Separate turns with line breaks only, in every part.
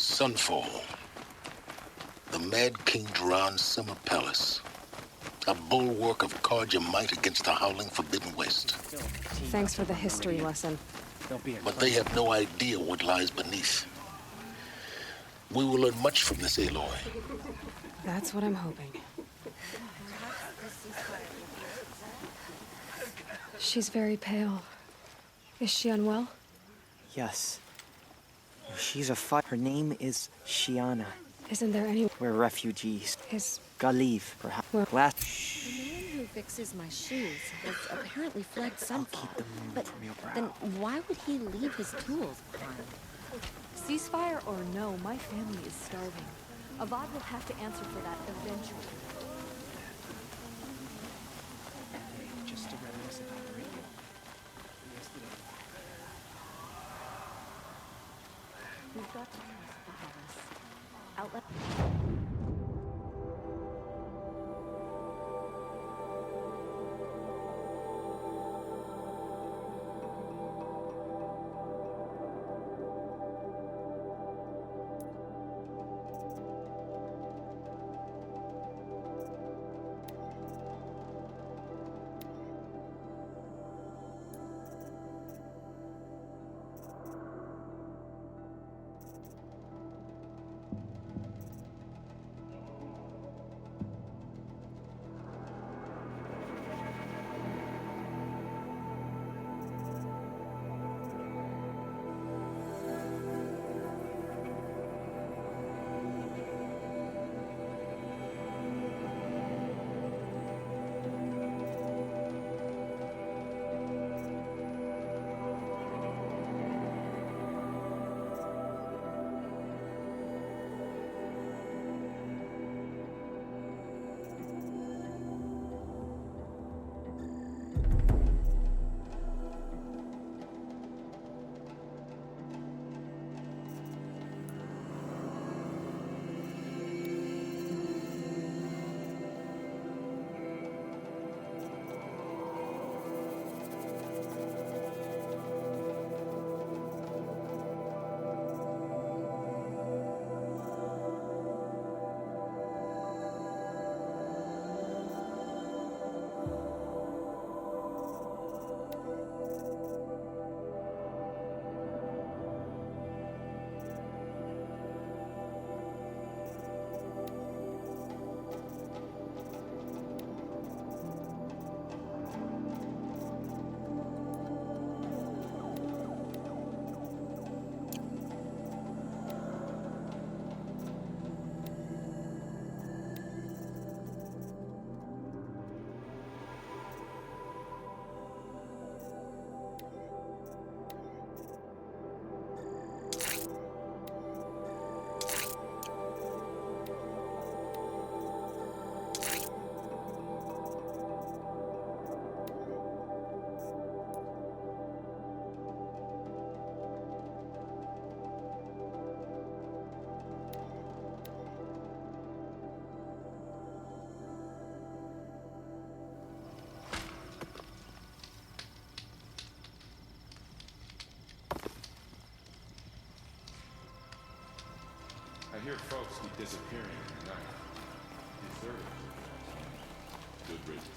Sunfall. The Mad King Duran's summer palace. A bulwark of Carja might against the howling Forbidden West.
Thanks for the history lesson.
But they have no idea what lies beneath. We will learn much from this Aloy.
That's what I'm hoping. She's very pale. Is she unwell?
Yes. She's a fight. Her name is Shiana.
Isn't there any...
We're refugees.
Is...
Galeev, perhaps.
Well...
Last...
The man who fixes my shoes has apparently fled Sunfall.
Keep them
But
from your brow.
then why would he leave his tools behind?
Ceasefire or no, my family is starving. Avad will have to answer for that eventually.
Just to reminisce about the radio.
We've got to trust the Hellas. Outlet.
I hear folks keep disappearing in the night. Deserted. Good riddance.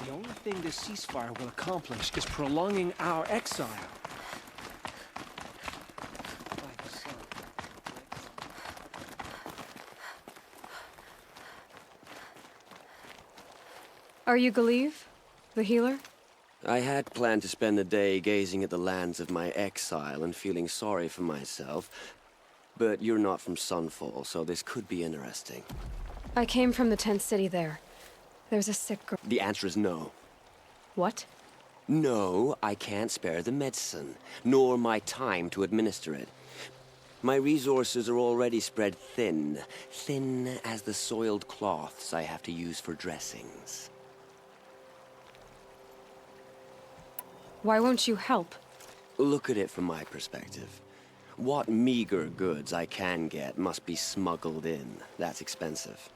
The only thing this ceasefire will accomplish is prolonging our exile.
Are you Galeev? The healer?
I had planned to spend the day gazing at the lands of my exile and feeling sorry for myself. But you're not from Sunfall, so this could be interesting.
I came from the tent city there. There's a sick girl.
The answer is no.
What?
No, I can't spare the medicine, nor my time to administer it. My resources are already spread thin. Thin as the soiled cloths I have to use for dressings.
Why won't you help?
Look at it from my perspective. What meager goods I can get must be smuggled in. That's expensive.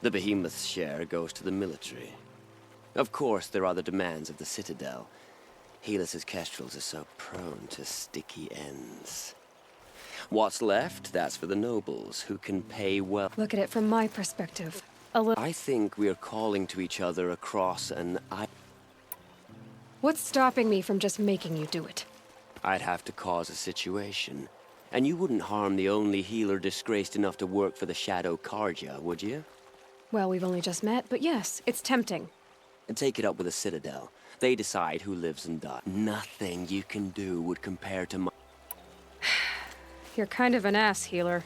The behemoth's share goes to the military. Of course, there are the demands of the Citadel. Helis's kestrels are so prone to sticky ends. What's left, that's for the nobles, who can pay well.
Look at it from my perspective.
I think we're calling to each other across an
What's stopping me from just making you do it?
I'd have to cause a situation. And you wouldn't harm the only healer disgraced enough to work for the Shadow Carja, would you?
Well, we've only just met, but yes, it's tempting.
And take it up with the Citadel. They decide who lives and dies. Nothing you can do would compare to my...
You're kind of an ass, healer.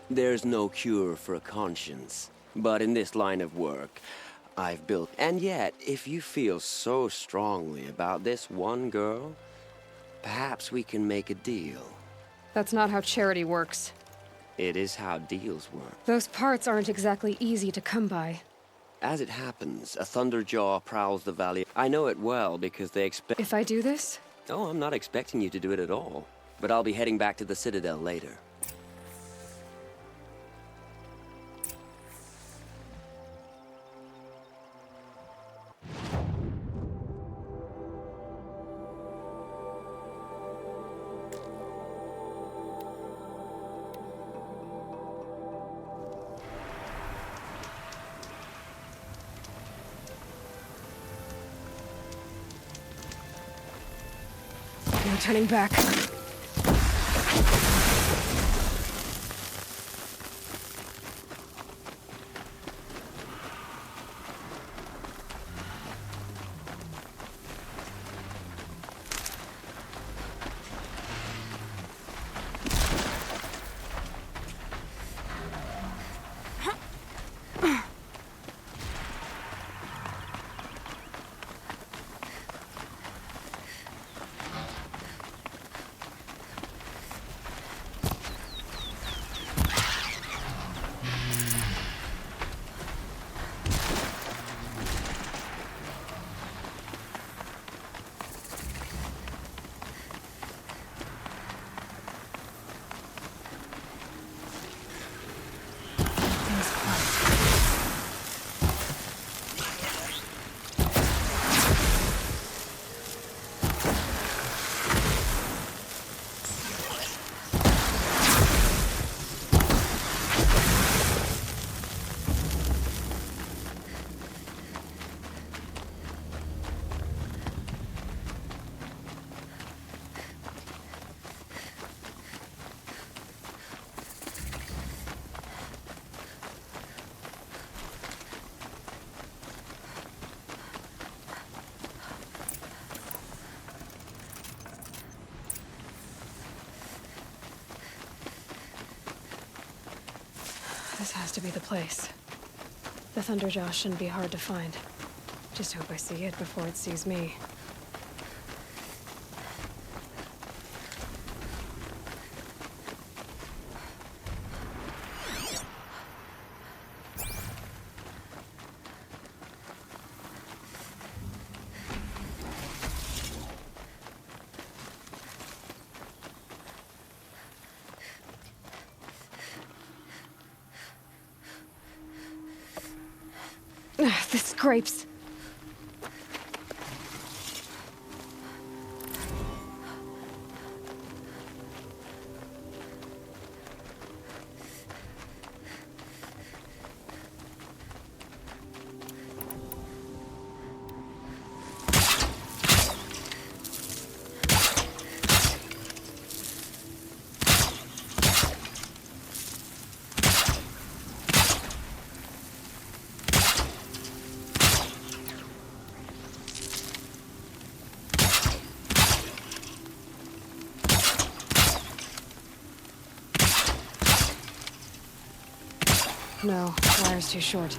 There's no cure for a conscience. But in this line of work, I've built... And yet, if you feel so strongly about this one girl, perhaps we can make a deal.
That's not how charity works.
It is how deals work.
Those parts aren't exactly easy to come by.
As it happens, a Thunderjaw prowls the valley. I know it well because they expect...
If I do this?
Oh, I'm not expecting you to do it at all. But I'll be heading back to the Citadel later.
No turning back. This has to be the place. The Thunderjaw shouldn't be hard to find. Just hope I see it before it sees me. The scrapes. No, wire's too short.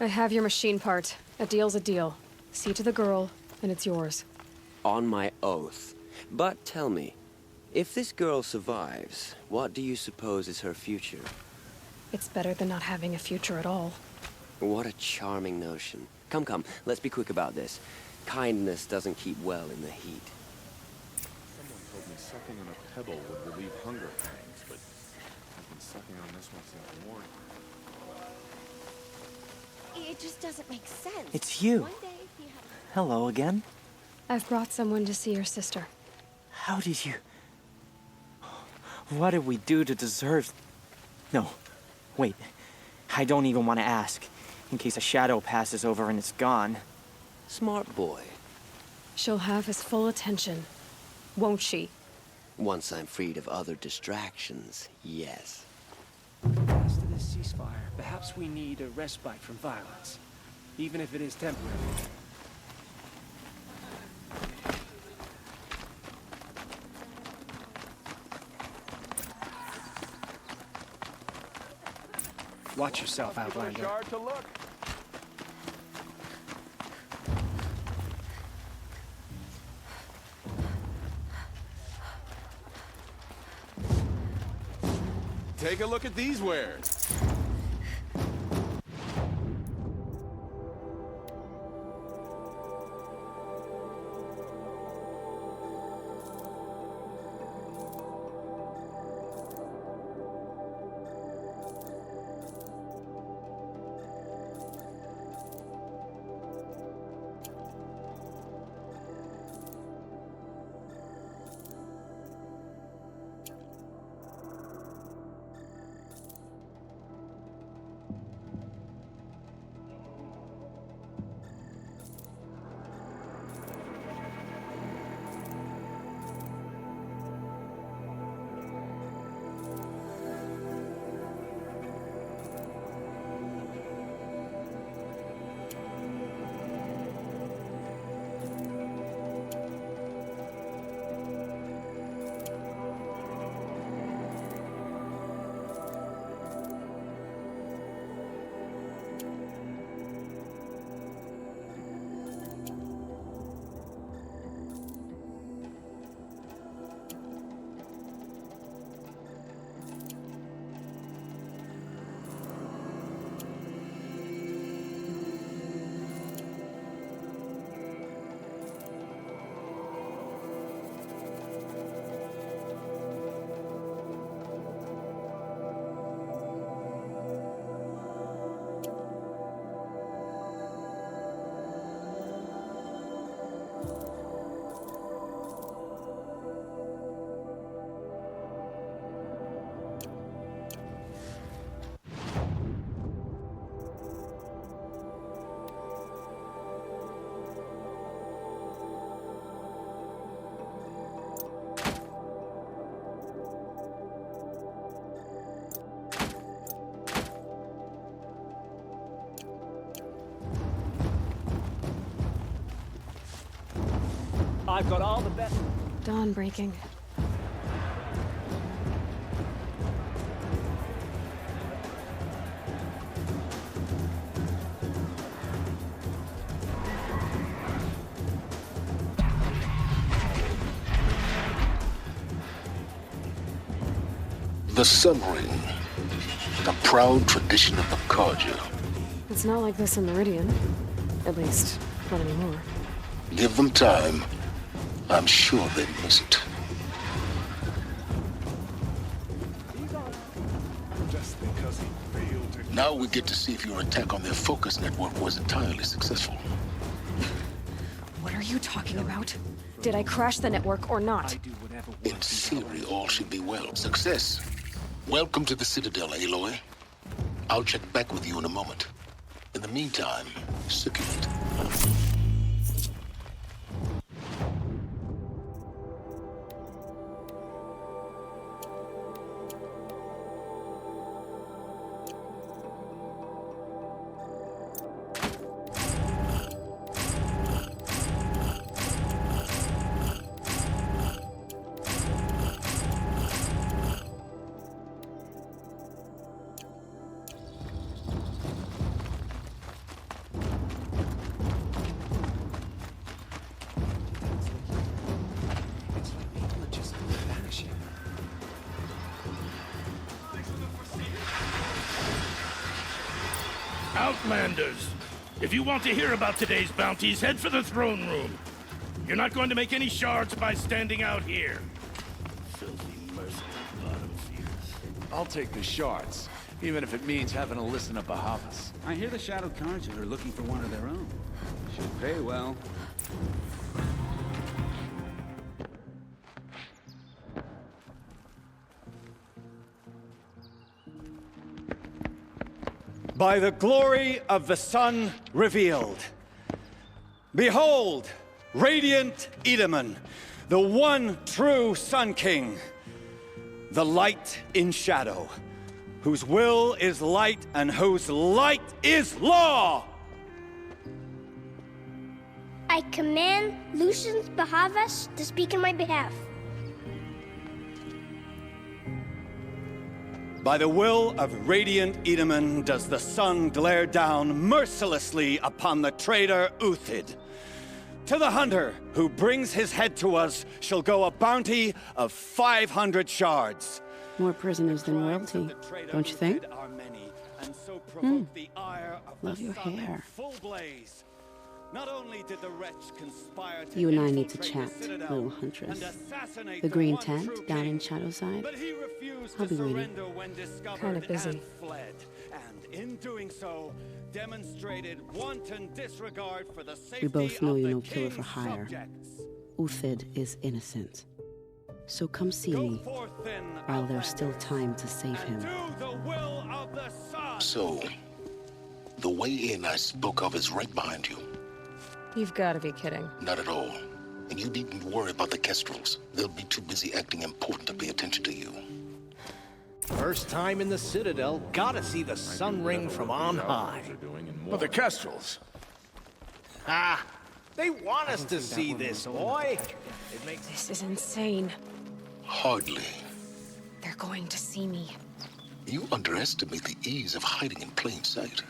I have your machine part. A deal's a deal. See to the girl, and it's yours.
On my oath. But tell me, if this girl survives, what do you suppose is her future?
It's better than not having a future at all.
What a charming notion. Come, come, let's be quick about this. Kindness doesn't keep well in the heat.
Someone told me sucking on a pebble would relieve hunger pangs, but I've been sucking on this one since morning.
It just doesn't make sense.
It's you.
One day he had...
Hello again.
I've brought someone to see your sister.
How did you... What did we do to deserve... No. Wait. I don't even want to ask. In case a shadow passes over and it's gone.
Smart boy.
She'll have his full attention, won't she?
Once I'm freed of other distractions, yes.
As to this ceasefire, perhaps we need a respite from violence. Even if it is temporary. Watch yourself, Outlander.
Take a look at these wares.
I've got all the best.
Dawn breaking.
The submarine. A proud tradition of the Carja.
It's not like this in Meridian. At least, not anymore.
Give them time. I'm sure they miss it.
Just because he failed to...
Now we get to see if your attack on their focus network was entirely successful.
What are you talking about? Did I crash the network or not?
I do whatever
In
works.
theory, all should be well. Success. Welcome to the Citadel, Aloy. I'll check back with you in a moment. In the meantime, circulate.
Outlanders, if you want to hear about today's bounties, head for the throne room. You're not going to make any shards by standing out here. Filthy, merciless bottom feeders.
I'll take the shards, even if it means having to listen to Bahavas.
I hear the Shadow Carja are looking for one of their own. Should pay well.
By the glory of the sun revealed. Behold, radiant Edaman, the one true Sun King, the light in shadow, whose will is light and whose light is law!
I command Lucius Bahavas to speak in my behalf.
By the will of radiant Edaman does the sun glare down mercilessly upon the traitor Uthid. To the hunter who brings his head to us shall go a bounty of 500 shards.
More prisoners than royalty, don't you think? Love your hair.
Not only did the wretch conspire to
You and I need to chat, little huntress. The green tent down in Shadowside. I'll be waiting.
Kind of busy.
And in doing so, demonstrated wanton disregard for the safety
We both know
of
you're
the
no killer
king's
for hire.
subjects.
Uthid is innocent. So come see me while there's still time to save him.
So, the way in I spoke of is right behind you.
You've got to be kidding.
Not at all. And you needn't worry about the Kestrels. They'll be too busy acting important to pay attention to you.
First time in the Citadel, gotta see the sun ring from on high.
But the Kestrels.
Ah, they want us to see this, boy.
This is insane.
Hardly.
They're going to see me.
You underestimate the ease of hiding in plain sight.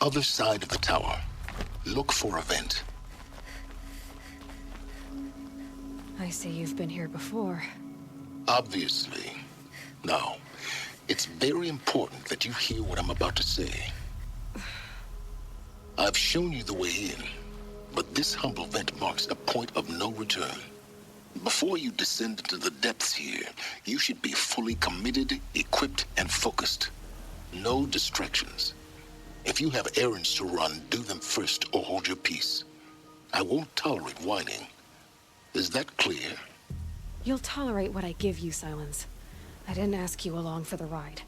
Other side of the tower. Look for a vent.
I see you've been here before.
Obviously. Now, it's very important that you hear what I'm about to say. I've shown you the way in, but this humble vent marks a point of no return. Before you descend into the depths here, you should be fully committed, equipped, and focused. No distractions. If you have errands to run, do them first or hold your peace. I won't tolerate whining. Is that clear?
You'll tolerate what I give you, Silence. I didn't ask you along for the ride.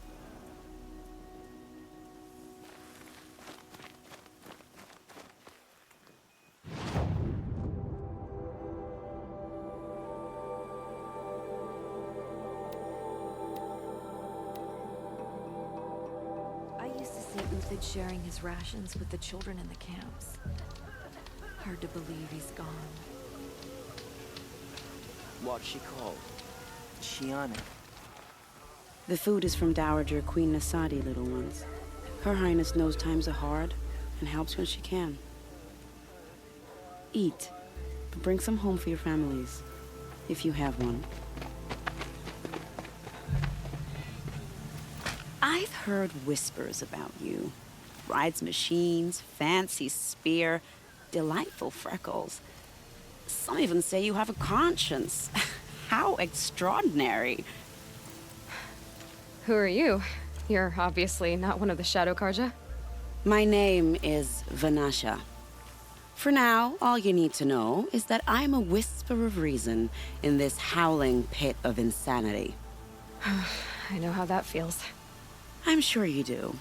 Uthid sharing his rations with the children in the camps. Hard to believe he's gone.
What's she called? Shiana.
The food is from Dowager Queen Nasadi, little ones. Her Highness knows times are hard and helps when she can. Eat, but bring some home for your families, if you have one. I've heard whispers about you. Rides machines, fancy spear, delightful freckles. Some even say you have a conscience. How extraordinary.
Who are you? You're obviously not one of the Shadow Carja.
My name is Vanasha. For now, all you need to know is that I'm a whisper of reason in this howling pit of insanity.
I know how that feels.
I'm sure you do.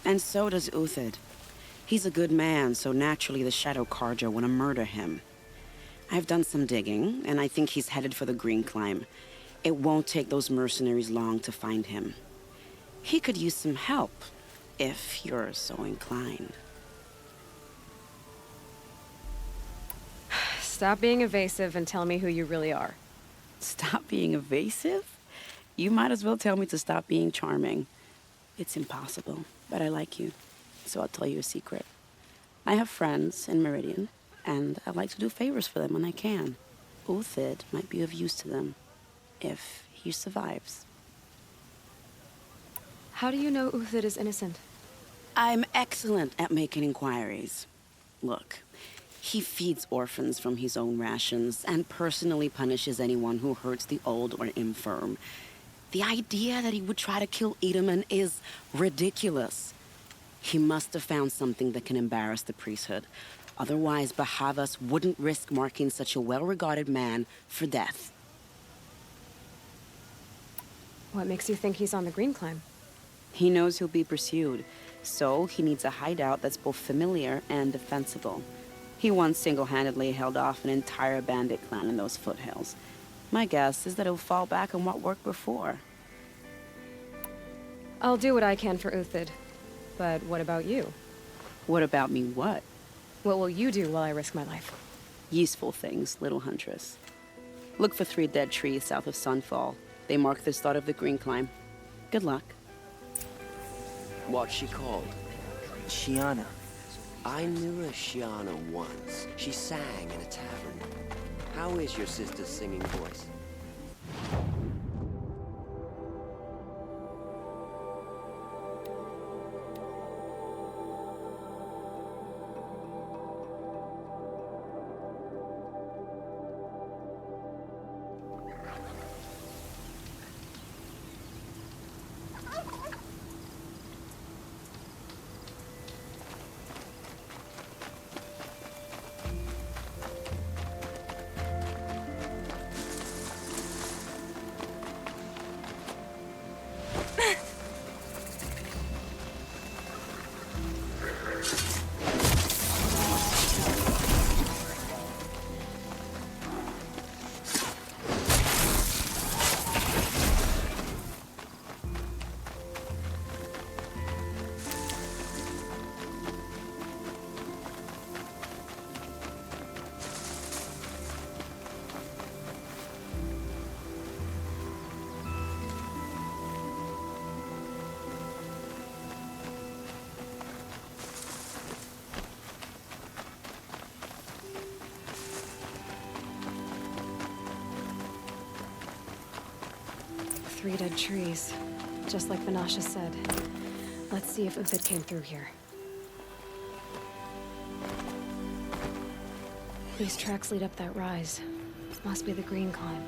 And so does Uthid. He's a good man, so naturally the Shadow Carja want to murder him. I've done some digging, and I think he's headed for the Green Climb. It won't take those mercenaries long to find him. He could use some help, if you're so inclined.
Stop being evasive and tell me who you really are.
Stop being evasive? You might as well tell me to stop being charming. It's impossible, but I like you, so I'll tell you a secret. I have friends in Meridian, and I like to do favors for them when I can. Uthid might be of use to them, if he survives.
How do you know Uthid is innocent?
I'm excellent at making inquiries. Look, he feeds orphans from his own rations and personally punishes anyone who hurts the old or infirm. The idea that he would try to kill Edelman is ridiculous. He must have found something that can embarrass the priesthood. Otherwise, Bahavas wouldn't risk marking such a well-regarded man for death.
What makes you think he's on the Green Climb?
He knows he'll be pursued, so he needs a hideout that's both familiar and defensible. He once single-handedly held off an entire bandit clan in those foothills. My guess is that he'll fall back on what worked before.
I'll do what I can for Uthid. But what about you?
What about me what?
What will you do while I risk my life?
Useful things, little huntress. Look for 3 dead trees south of Sunfall. They mark the start of the Green Climb. Good luck.
What's she called?
Shiana.
I knew a Shiana once. She sang in a tavern. How is your sister's singing voice?
Three dead trees, just like Vanasha said. Let's see if Uthid came through here. These tracks lead up that rise. Must be the Green Climb.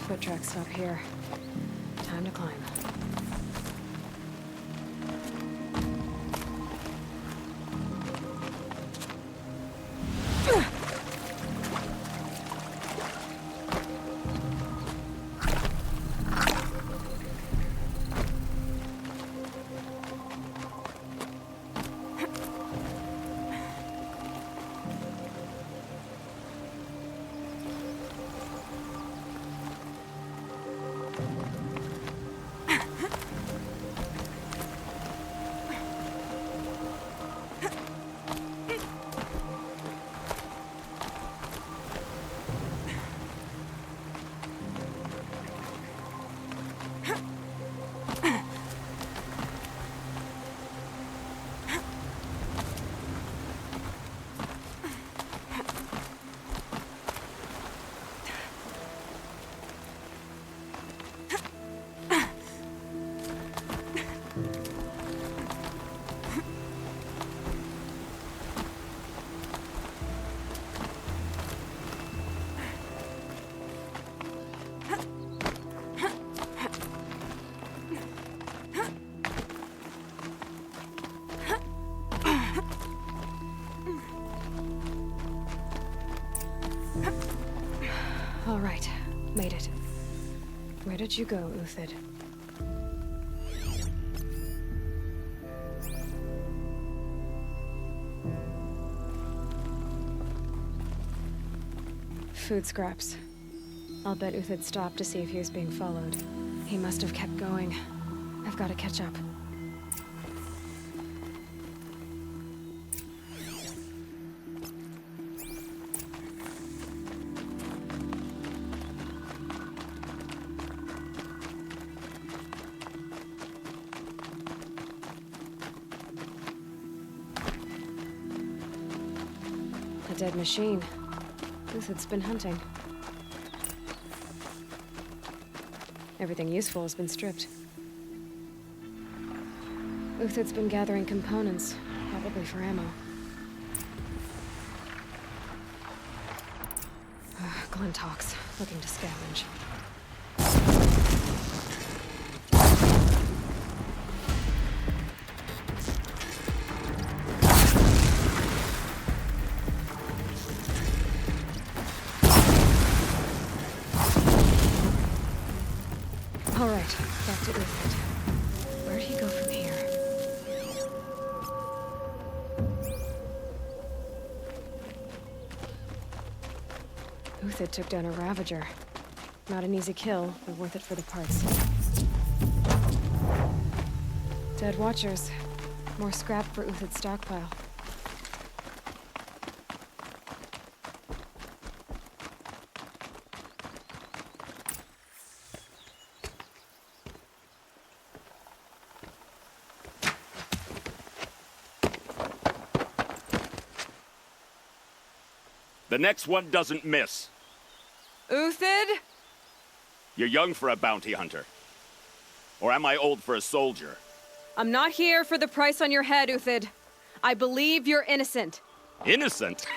Foot tracks stop here. Time to climb. All right, made it. Where did you go, Uthid? food scraps. I'll bet Uthid stopped to see if he was being followed. He must have kept going. I've got to catch up. A dead machine. Uthid's been hunting. Everything useful has been stripped. Uthid's been gathering components, probably for ammo. Glintox, looking to scavenge. All right, back to Uthid. Where'd he go from here? Uthid took down a Ravager. Not an easy kill, but worth it for the parts. Dead Watchers. More scrap for Uthid's stockpile.
The next one doesn't miss.
Uthid?
You're young for a bounty hunter. Or am I old for a soldier?
I'm not here for the price on your head, Uthid. I believe you're innocent.
Innocent?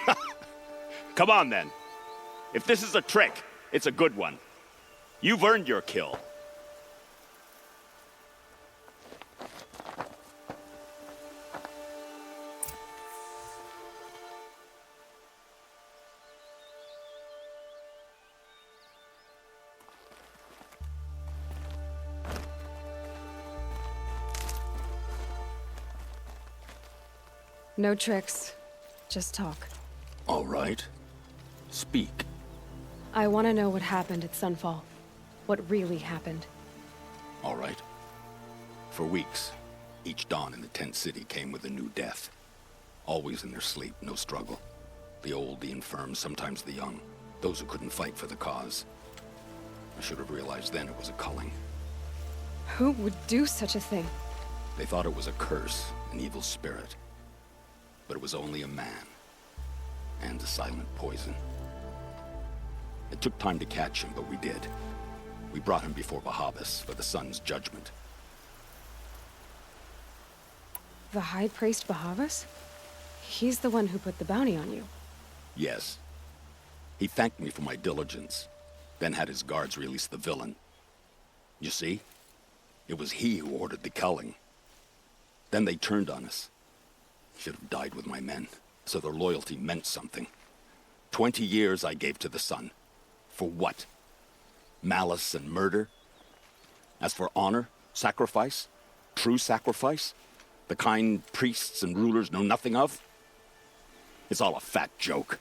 Come on, then. If this is a trick, it's a good one. You've earned your kill.
No tricks. Just talk.
All right. Speak.
I want to know what happened at Sunfall. What really happened.
All right. For weeks, each dawn in the tent city came with a new death. Always in their sleep, no struggle. The old, the infirm, sometimes the young. Those who couldn't fight for the cause. I should have realized then it was a culling.
Who would do such a thing?
They thought it was a curse, an evil spirit. But it was only a man. And a silent poison. It took time to catch him, but we did. We brought him before Bahavas for the sun's judgment.
The High Priest Bahavas? He's the one who put the bounty on you.
Yes. He thanked me for my diligence, then had his guards release the villain. You see? It was he who ordered the culling. Then they turned on us. Should have died with my men, so their loyalty meant something. 20 years I gave to the sun. For what? Malice and murder? As for honor, sacrifice, true sacrifice, the kind priests and rulers know nothing of? It's all a fat joke.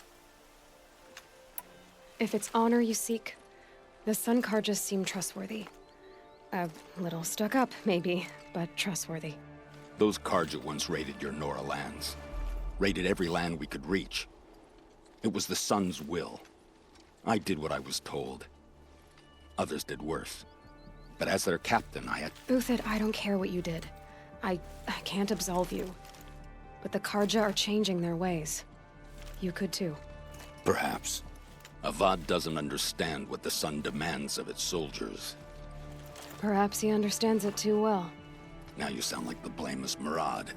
If it's honor you seek, the Sun Karjas seem trustworthy. A little stuck up, maybe, but trustworthy.
Those Karja once raided your Nora lands. Raided every land we could reach. It was the Sun's will. I did what I was told. Others did worse. But as their captain, I had...
Uthid, I don't care what you did. I can't absolve you. But the Karja are changing their ways. You could too.
Perhaps. Avad doesn't understand what the Sun demands of its soldiers.
Perhaps he understands it too well.
Now you sound like the blameless Murad.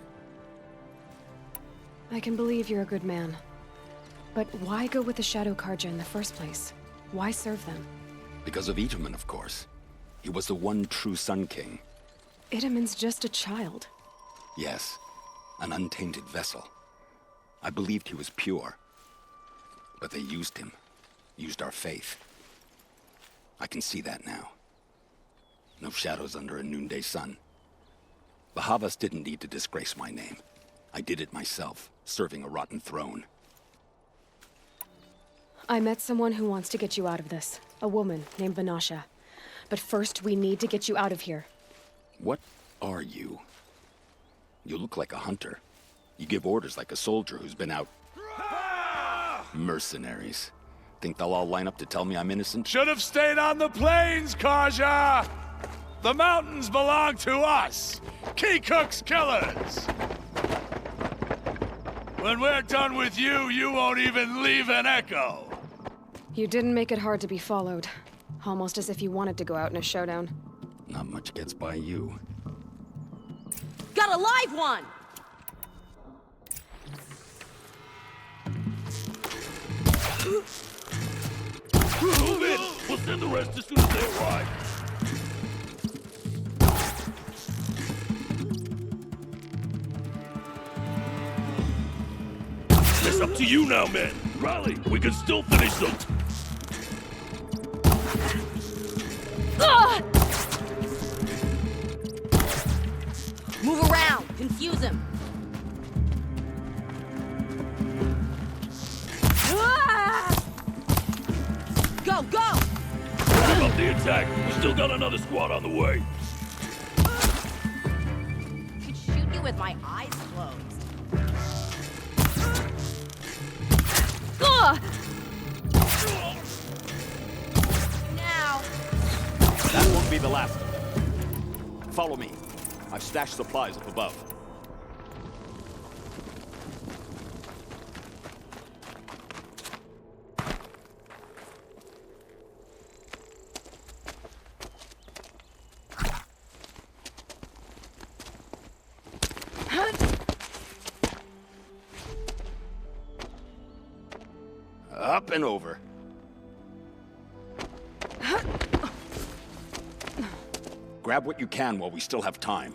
I can believe you're a good man. But why go with the Shadow Karja in the first place? Why serve them?
Because of Itaman, of course. He was the one true Sun King.
Itaman's just a child.
Yes, an untainted vessel. I believed he was pure. But they used him. Used our faith. I can see that now. No shadows under a noonday sun. Bahavas didn't need to disgrace my name. I did it myself, serving a rotten throne.
I met someone who wants to get you out of this. A woman named Vanasha. But first, we need to get you out of here.
What are you? You look like a hunter. You give orders like a soldier who's been out. Mercenaries. Think they'll all line up to tell me I'm innocent?
Should have stayed on the plains, Kaja! The mountains belong to us! Keycook's killers! When we're done with you, you won't even leave an echo!
You didn't make it hard to be followed. Almost as if you wanted to go out in a showdown.
Not much gets by you.
Got a live one!
Move in! We'll send the rest as soon as they arrive. It's up to you now, men. Rally, we can still finish them.
Move around! Confuse him! Go, go!
Keep up the attack. We still got another squad on the way.
Could shoot you with my eyes closed. Now!
That won't be the last of them. Follow me. I've stashed supplies up above.
Up and over. Grab what you can while we still have time.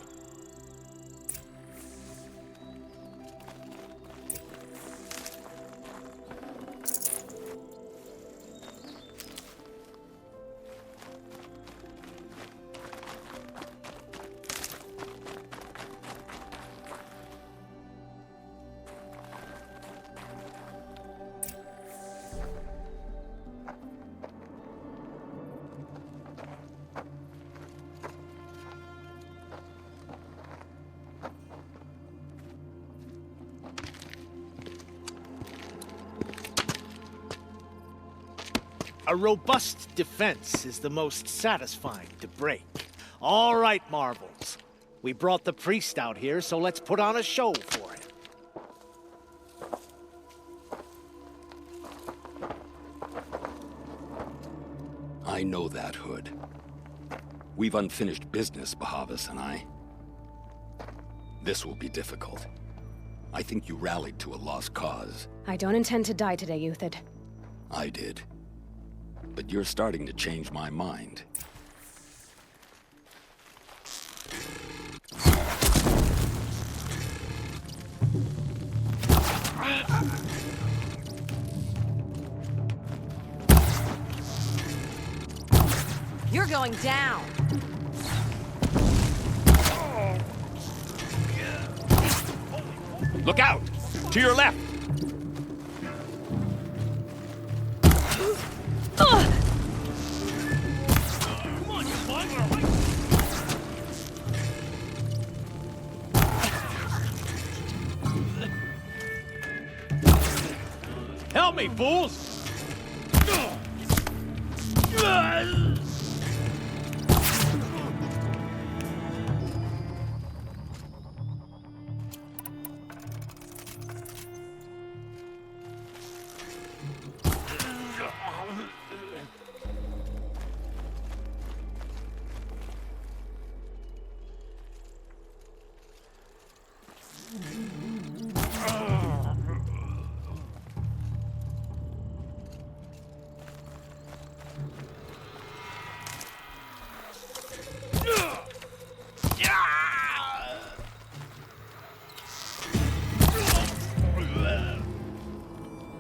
A robust defense is the most satisfying to break. All right, Marvels. We brought the priest out here, so let's put on a show for him.
I know that, Hood. We've unfinished business, Bahavas and I. This will be difficult. I think you rallied to a lost cause.
I don't intend to die today, Euthid.
I did. But you're starting to change my mind.
You're going down!
Look out! To your left!
Help me, fools!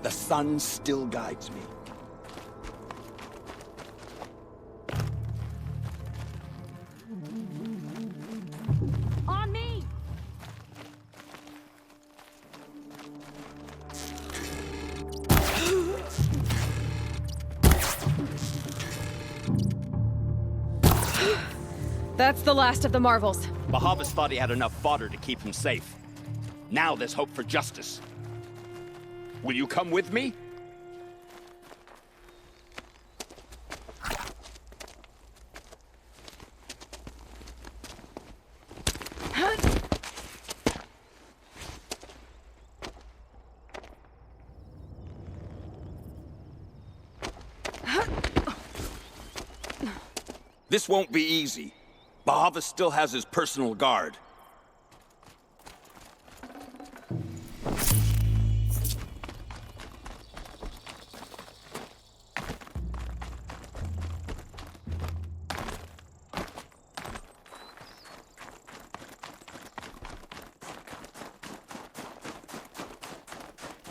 The sun still guides me.
On me!
That's the last of the marvels.
Bahavas thought he had enough fodder to keep him safe. Now there's hope for justice. Will you come with me?
This won't be easy. Bahava still has his personal guard.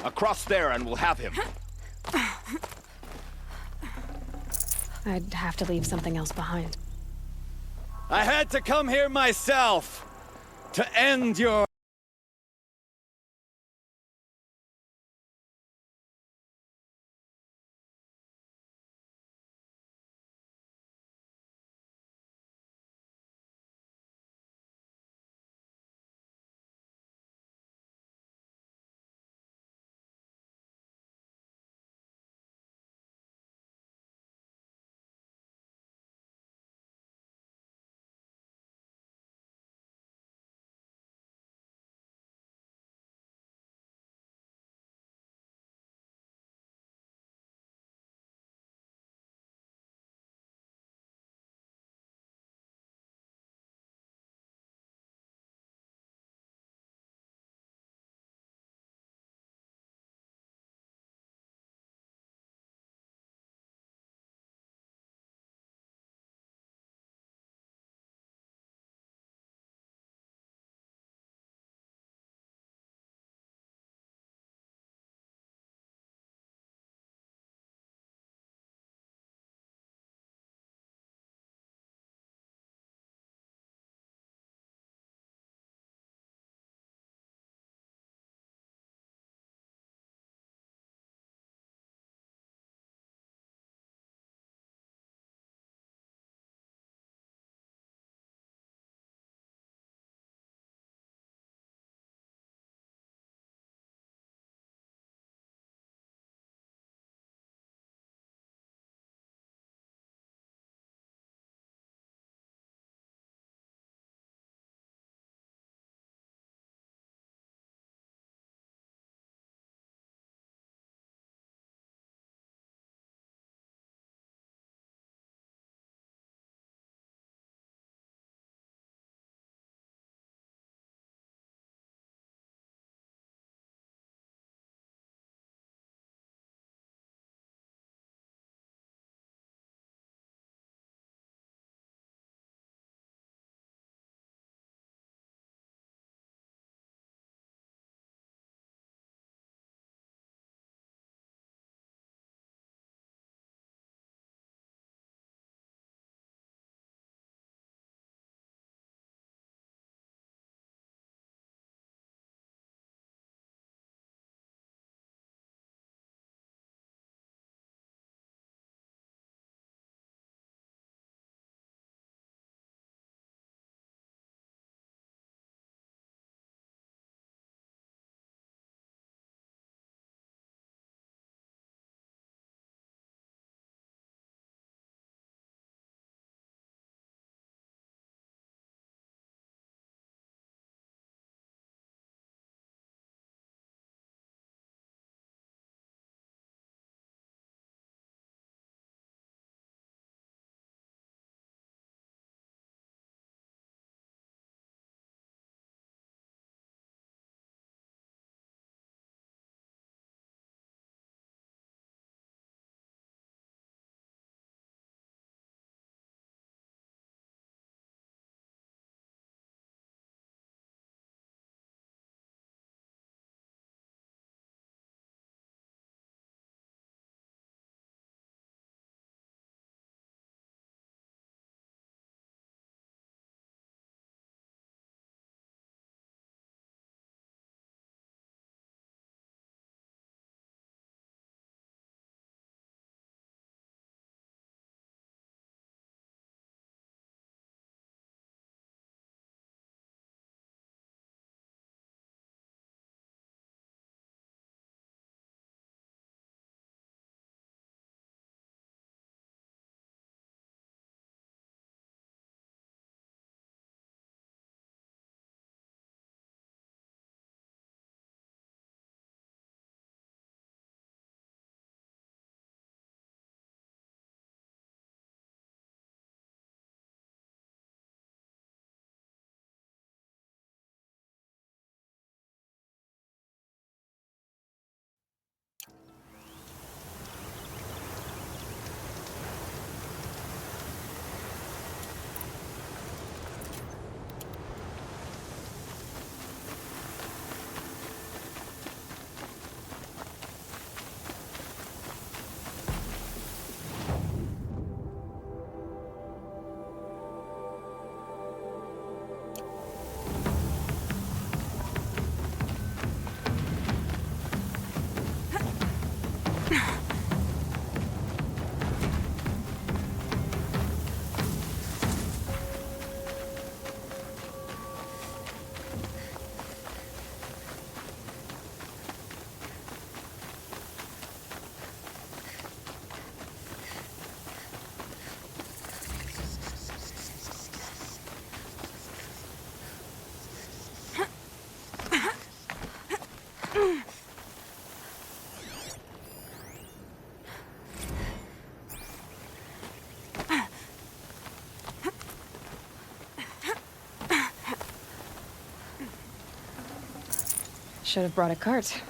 Across there and we'll have him.
I'd have to leave something else behind.
I had to come here myself to end your...
Should have brought a cart.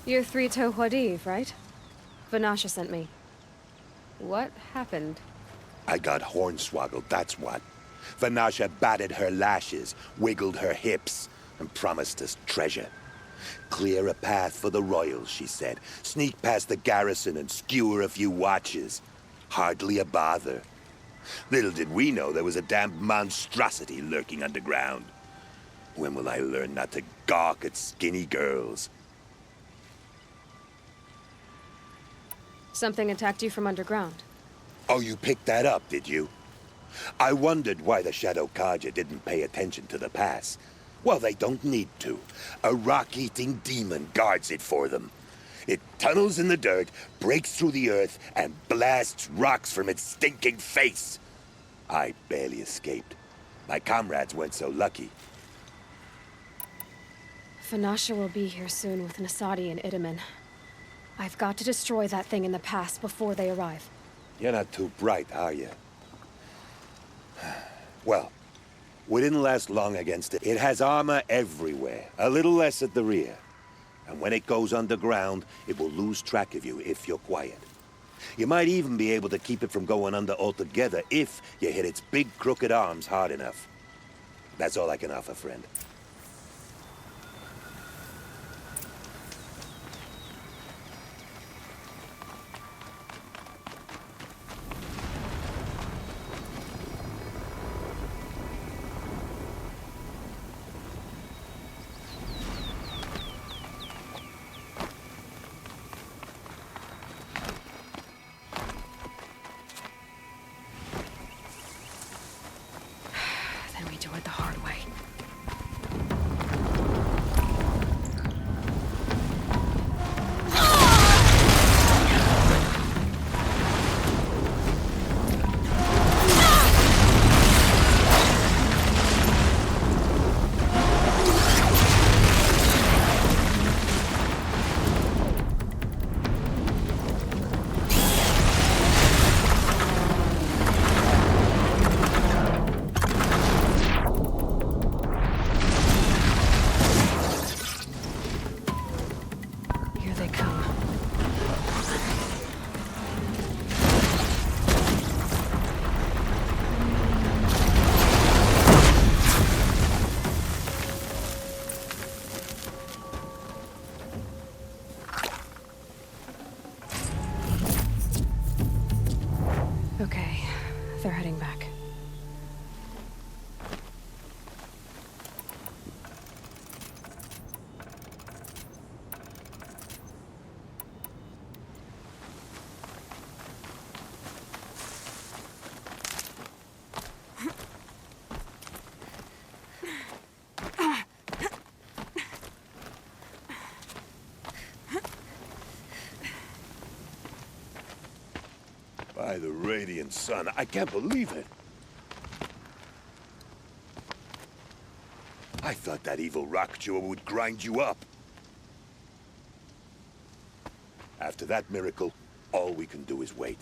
You're Three-Toe Huadiv, right? Vanasha sent me. What happened?
I got hornswoggled, that's what. Vanasha batted her lashes, wiggled her hips, and promised us treasure. Clear a path for the royals, she said. Sneak past the garrison and skewer a few watches. Hardly a bother. Little did we know there was a damned monstrosity lurking underground. When will I learn not to gawk at skinny girls?
Something attacked you from underground.
Oh, you picked that up, did you? I wondered why the Shadow Kaja didn't pay attention to the pass. Well, they don't need to. A rock-eating demon guards it for them. It tunnels in the dirt, breaks through the earth, and blasts rocks from its stinking face. I barely escaped. My comrades weren't so lucky.
Vanasha will be here soon with Nasadi and Itamen. I've got to destroy that thing in the pass before they arrive.
You're not too bright, are you? Well, we didn't last long against it. It has armor everywhere, a little less at the rear. And when it goes underground, it will lose track of you if you're quiet. You might even be able to keep it from going under altogether if you hit its big crooked arms hard enough. That's all I can offer, friend.
Okay, they're heading back.
By the radiant sun, I can't believe it. I thought that evil rock chewer would grind you up. After that miracle, all we can do is wait.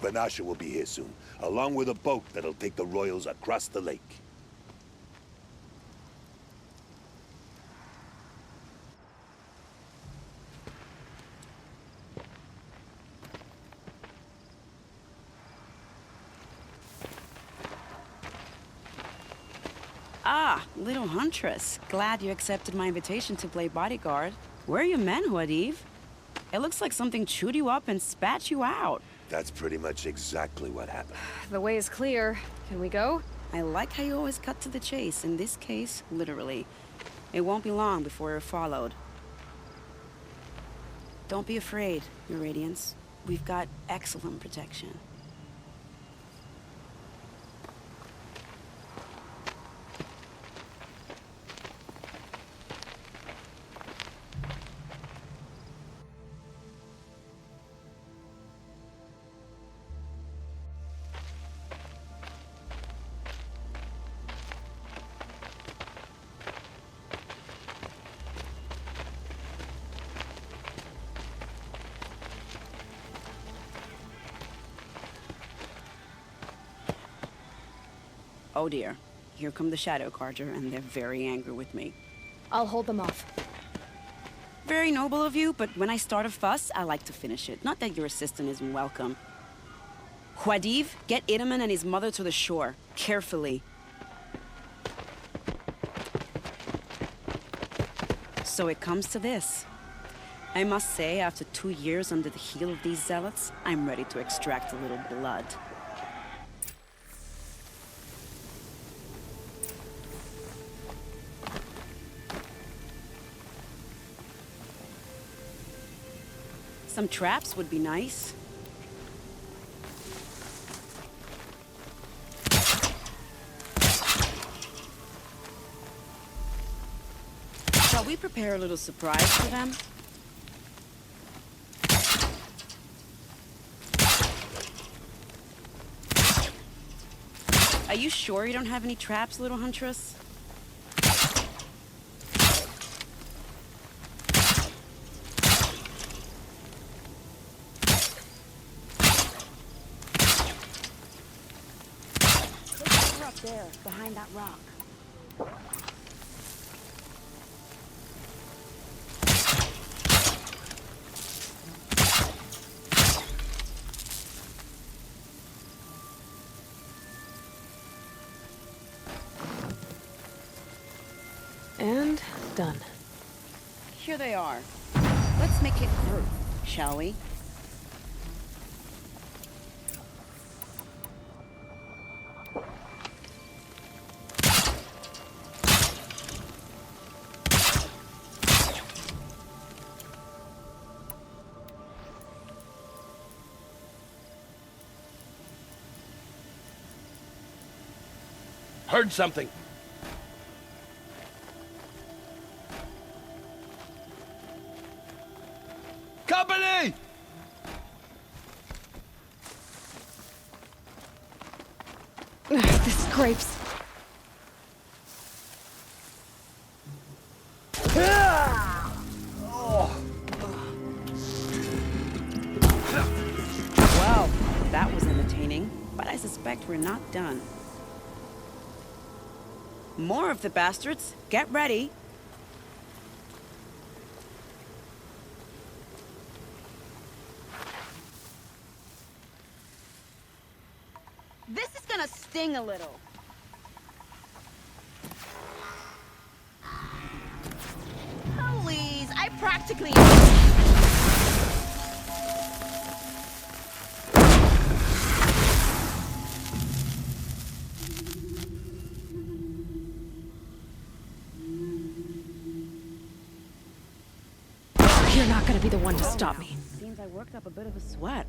Vanasha will be here soon, along with a boat that'll take the royals across the lake.
Ah, little huntress. Glad you accepted my invitation to play bodyguard. Where are your men, Huadiv? It looks like something chewed you up and spat you out.
That's pretty much exactly what happened.
The way is clear. Can we go?
I like how you always cut to the chase. In this case, literally. It won't be long before you're followed. Don't be afraid, Your Radiance. We've got excellent protection. Oh dear. Here come the Shadow Carja, and they're very angry with me.
I'll hold them off.
Very noble of you, but when I start a fuss, I like to finish it. Not that your assistant isn't welcome. Huadiv, get Itaman and his mother to the shore. Carefully. So it comes to this. I must say, after 2 years under the heel of these zealots, I'm ready to extract a little blood. Some traps would be nice. Shall we prepare a little surprise for them? Are you sure you don't have any traps, little huntress?
They're up there, behind that rock.
And done.
Here they are. Let's make it hurt, shall we?
Heard something.
Company!
The scrapes.
Well, that was entertaining, but I suspect we're not done. More of the bastards. Get ready. This is gonna sting a little. Please, I practically...
You're not gonna be the one to stop me.
Seems I worked up a bit of a sweat.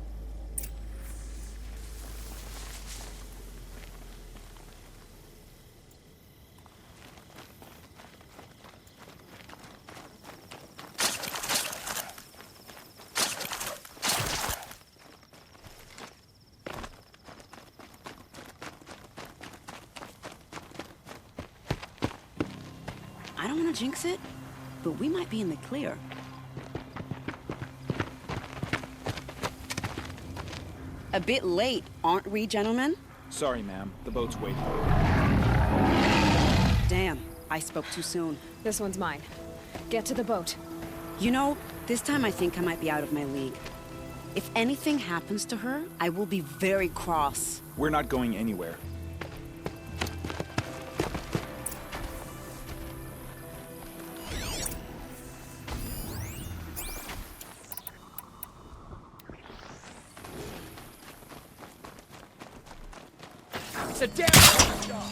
I don't want to jinx it, but we might be in the clear. A bit late, aren't we, gentlemen?
Sorry, ma'am. The boat's waiting.
Damn, I spoke too soon.
This one's mine. Get to the boat.
You know, this time I think I might be out of my league. If anything happens to her, I will be very cross.
We're not going anywhere.
It's a damn job.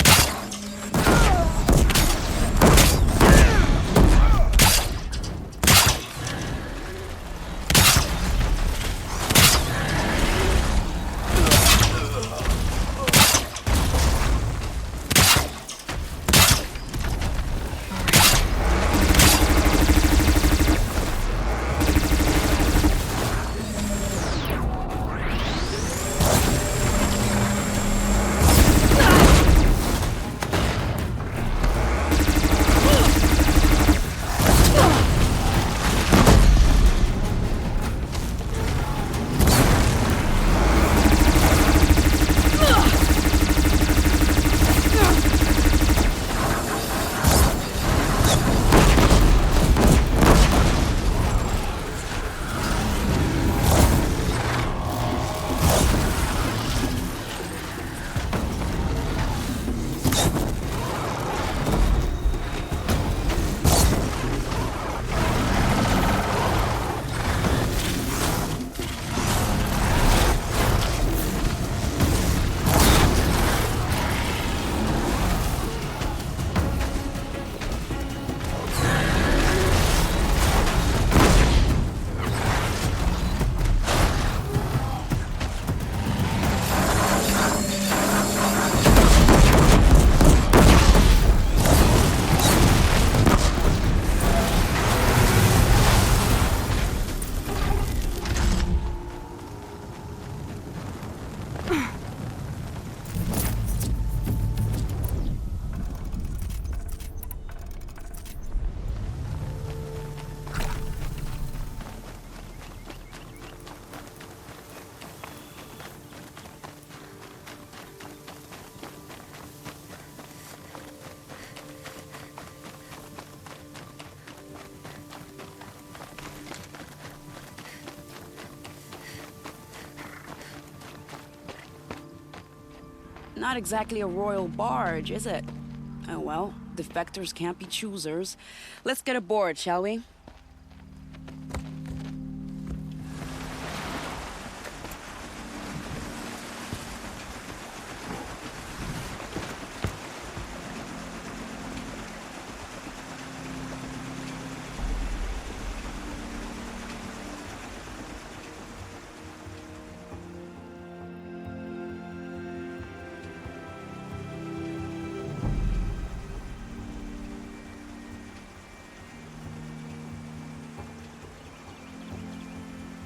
Not exactly a royal barge, is it? Oh well, defectors can't be choosers. Let's get aboard, shall we?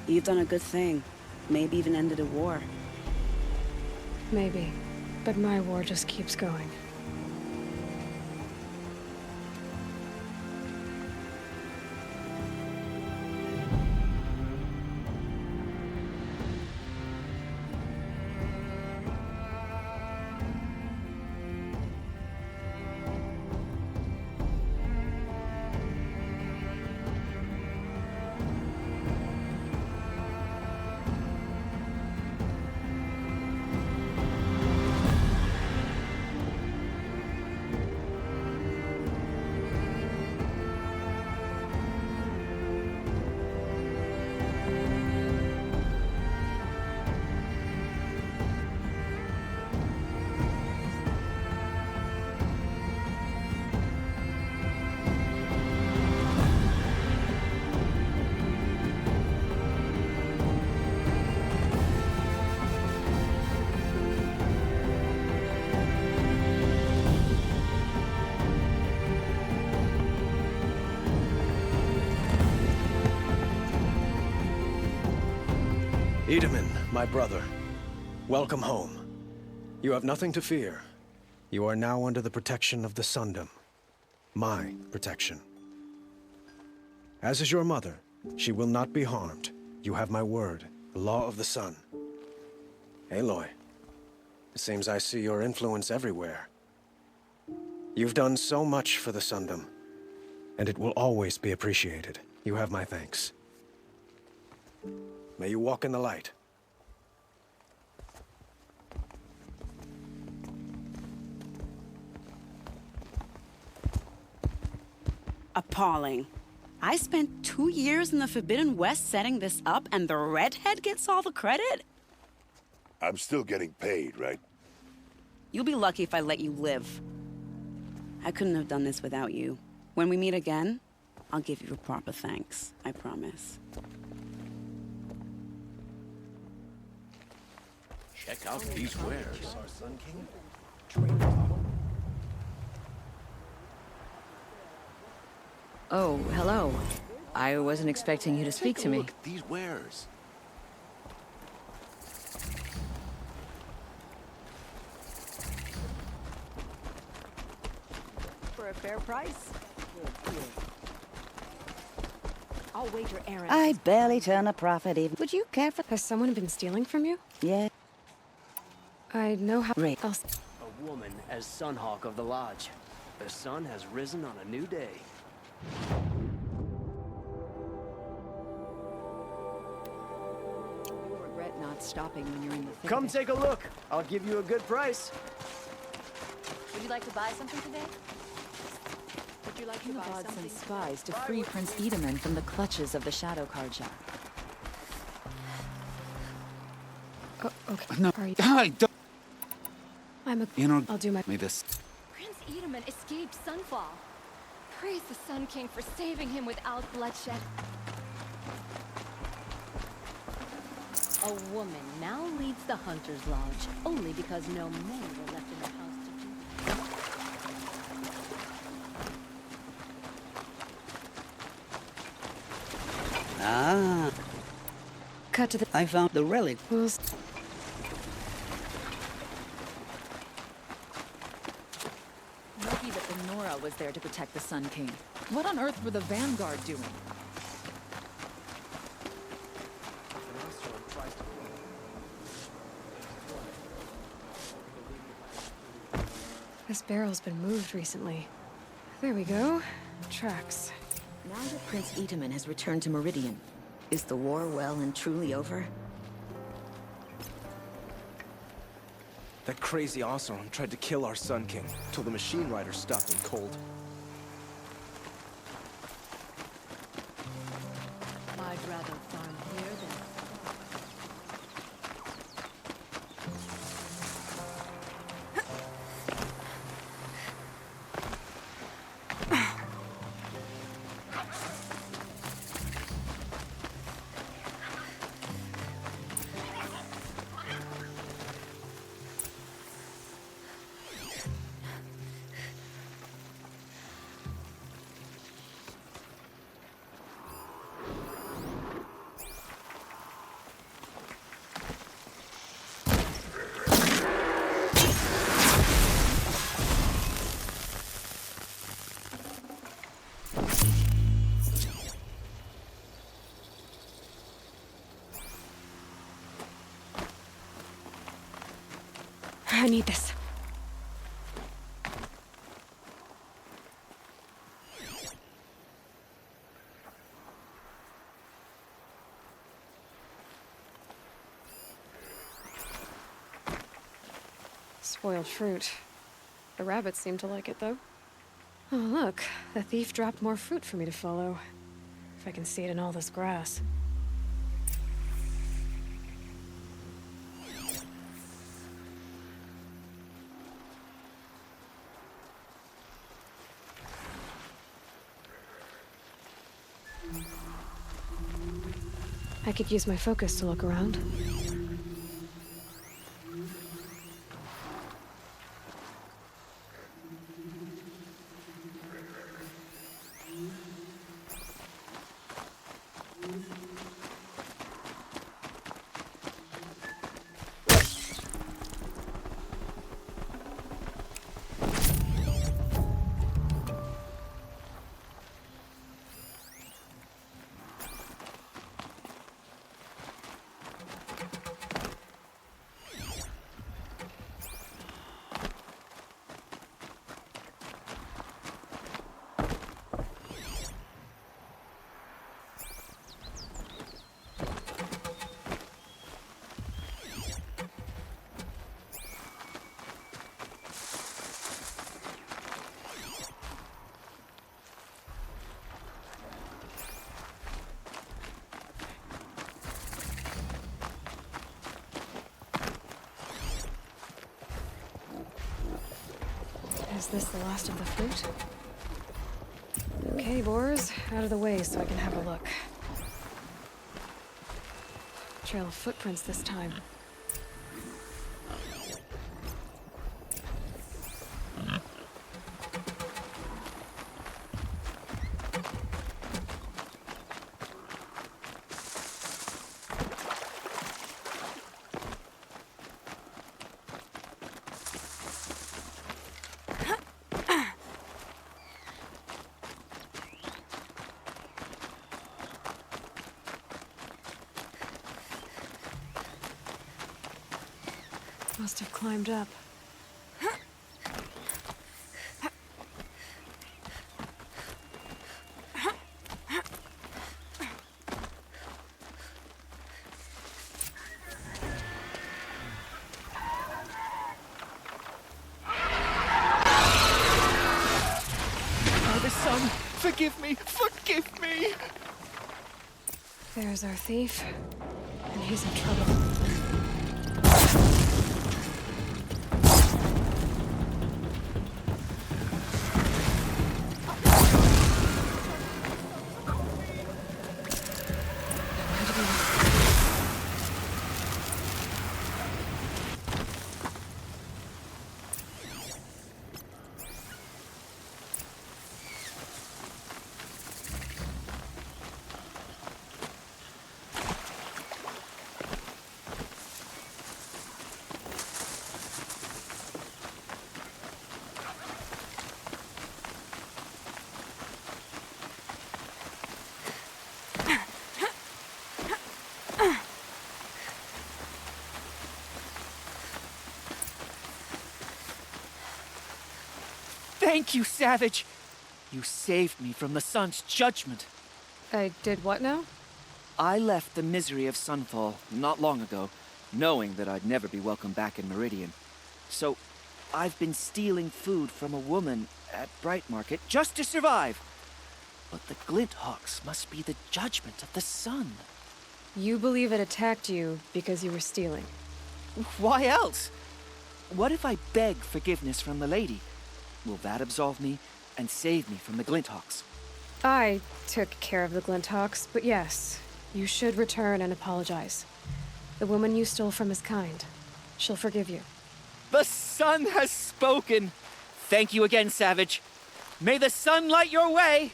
You've done a good thing. Maybe even ended a war.
Maybe. But my war just keeps going.
Itamen, my brother, welcome home. You have nothing to fear. You are now under the protection of the Sundom. My protection. As is your mother, she will not be harmed. You have my word, the law of the sun. Aloy, it seems I see your influence everywhere. You've done so much for the Sundom, and it will always be appreciated. You have my thanks. May you walk in the light.
Appalling. I spent 2 years in the Forbidden West setting this up, and the redhead gets all the credit?
I'm still getting paid, right?
You'll be lucky if I let you live. I couldn't have done this without you. When we meet again, I'll give you a proper thanks. I promise.
Check out these wares.
Oh, hello. I wasn't expecting you to speak to me.
Look at these wares.
For a fair price. I'll wager Aaron.
I barely turn a profit even. Would you care for...
Has someone been stealing from you?
Yeah.
I know how...
Right.
A woman as Sunhawk of the Lodge. The sun has risen on a new day.
You'll regret not stopping when you're in the thick
Come
of it.
take a look. I'll give you a good price.
Would you like to buy something today? Would you like to buy
Gods
something?
and spies to free Prince Itamen from the clutches of the Shadow Carja.
Oh, okay.
No,
Are you...
I don't.
I'll do my...
Me this.
Prince Itamen escaped Sunfall. Praise the Sun King for saving him without bloodshed.
A woman now leads the Hunter's Lodge, only because no men were left in the house to do
Ah.
Cut to the...
I found the relic.
was there to protect the Sun King. What on earth were the Vanguard doing?
This barrel's been moved recently. There we go. Tracks.
Now that Prince Itamen has returned to Meridian, is the war well and truly over?
That crazy Oseram tried to kill our Sun King, till the machine rider stopped him cold.
I'd rather farm here than...
I need this. Spoiled fruit. The rabbits seem to like it, though. Oh, look. The thief dropped more fruit for me to follow. If I can see it in all this grass. I could use my focus to look around. Is this the last of the fruit? Okay, boars, out of the way so I can have a look. Trail of footprints this time. Must have climbed up.
Father, Son, forgive me! Forgive me!
There's our thief, and he's in trouble.
Thank you, Savage! You saved me from the sun's judgment.
I did what now?
I left the misery of Sunfall not long ago, knowing that I'd never be welcome back in Meridian. So, I've been stealing food from a woman at Bright Market just to survive. But the Glinthawks must be the judgment of the sun.
You believe it attacked you because you were stealing?
Why else? What if I beg forgiveness from the lady? Will that absolve me and save me from the Glinthawks?
I took care of the Glinthawks, but yes, you should return and apologize. The woman you stole from is kind. She'll forgive you.
The sun has spoken! Thank you again, Savage. May the sun light your way!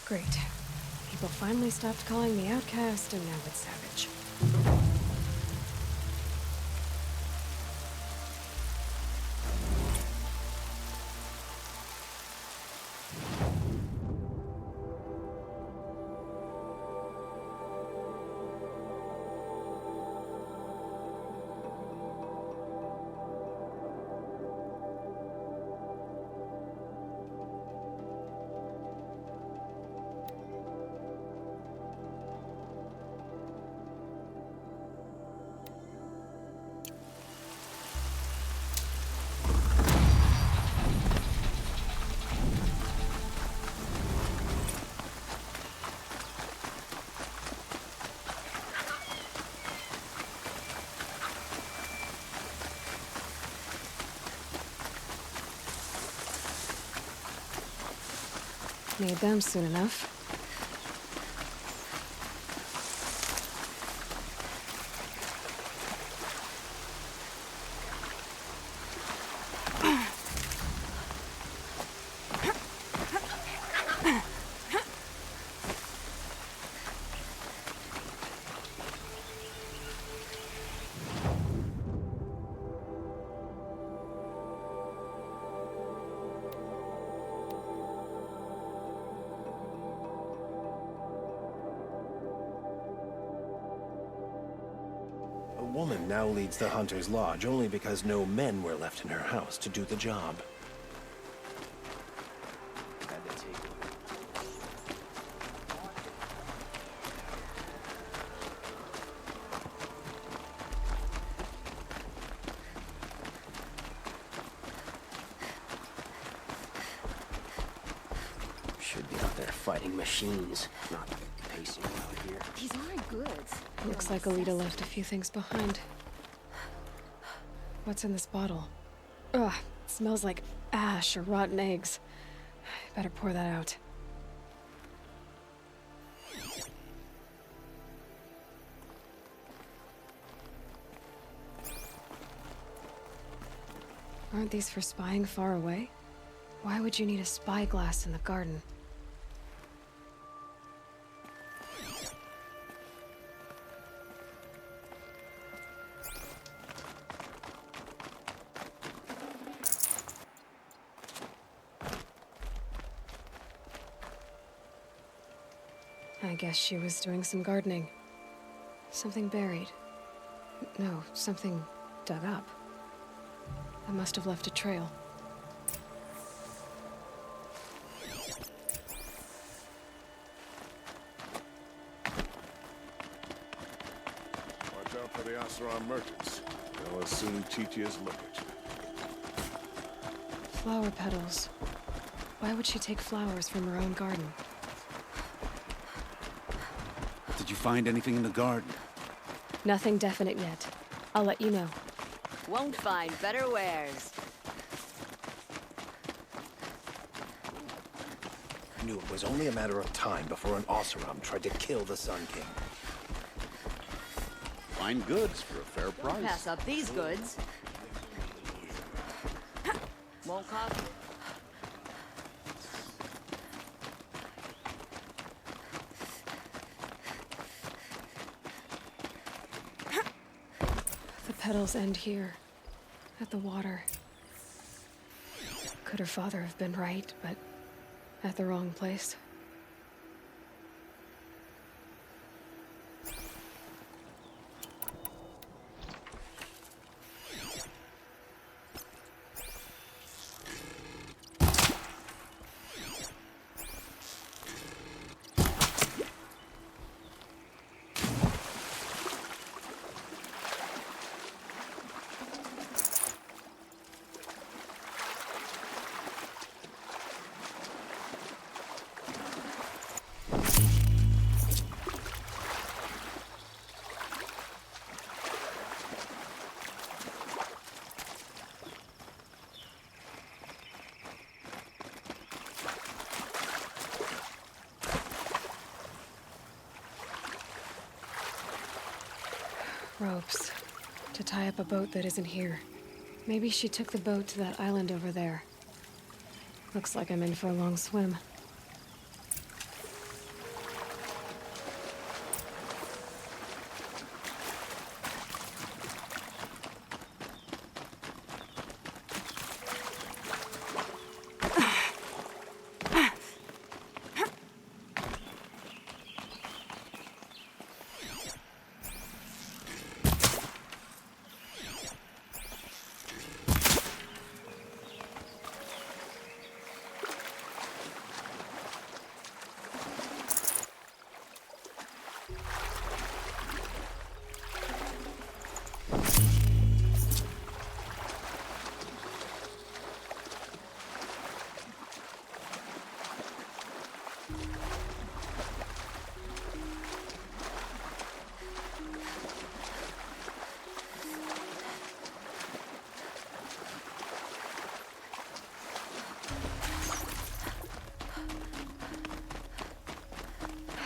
Great. People finally stopped calling me outcast, and now it's Savage. Need them soon enough.
A woman now leads the Hunter's Lodge only because no men were left in her house to do the job.
Should be out there fighting machines, not pacing around here.
These aren't goods.
Looks like Alita left a few things behind. What's in this bottle? Ugh, it smells like ash or rotten eggs. Better pour that out. Aren't these for spying far away? Why would you need a spyglass in the garden? I guess she was doing some gardening. Something buried. No, something dug up. I must have left a trail.
Watch out for the Oseram merchants. They'll as soon teach you as look at you.
Flower petals. Why would she take flowers from her own garden?
Did you find anything in the garden?
Nothing definite yet. I'll let you know.
Won't find better wares.
I knew it was only a matter of time before an Oseram tried to kill the Sun King.
Fine goods for a fair
Don't
price.
pass up these goods. Won't cost.
The petals end here, at the water. Could her father have been right, but at the wrong place? Ropes. To tie up a boat that isn't here. Maybe she took the boat to that island over there. Looks like I'm in for a long swim.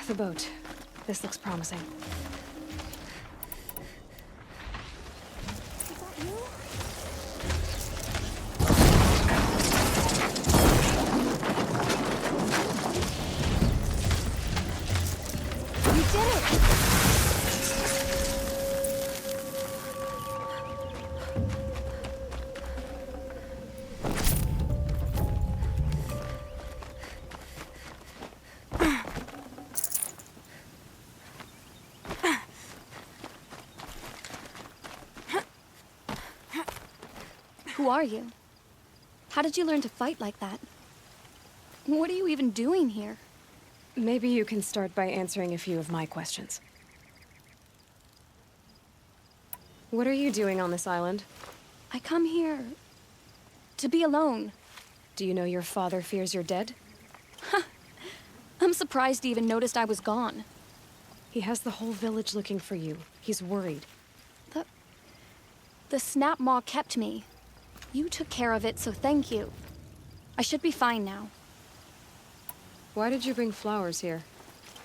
The boat. This looks promising.
You did it! Who are you? How did you learn to fight like that? What are you even doing here?
Maybe you can start by answering a few of my questions. What are you doing on this island?
I come here to be alone.
Do you know your father fears you're dead?
I'm surprised he even noticed I was gone.
He has the whole village looking for you. He's worried.
The snap maw kept me. You took care of it, so thank you. I should be fine now.
Why did you bring flowers here?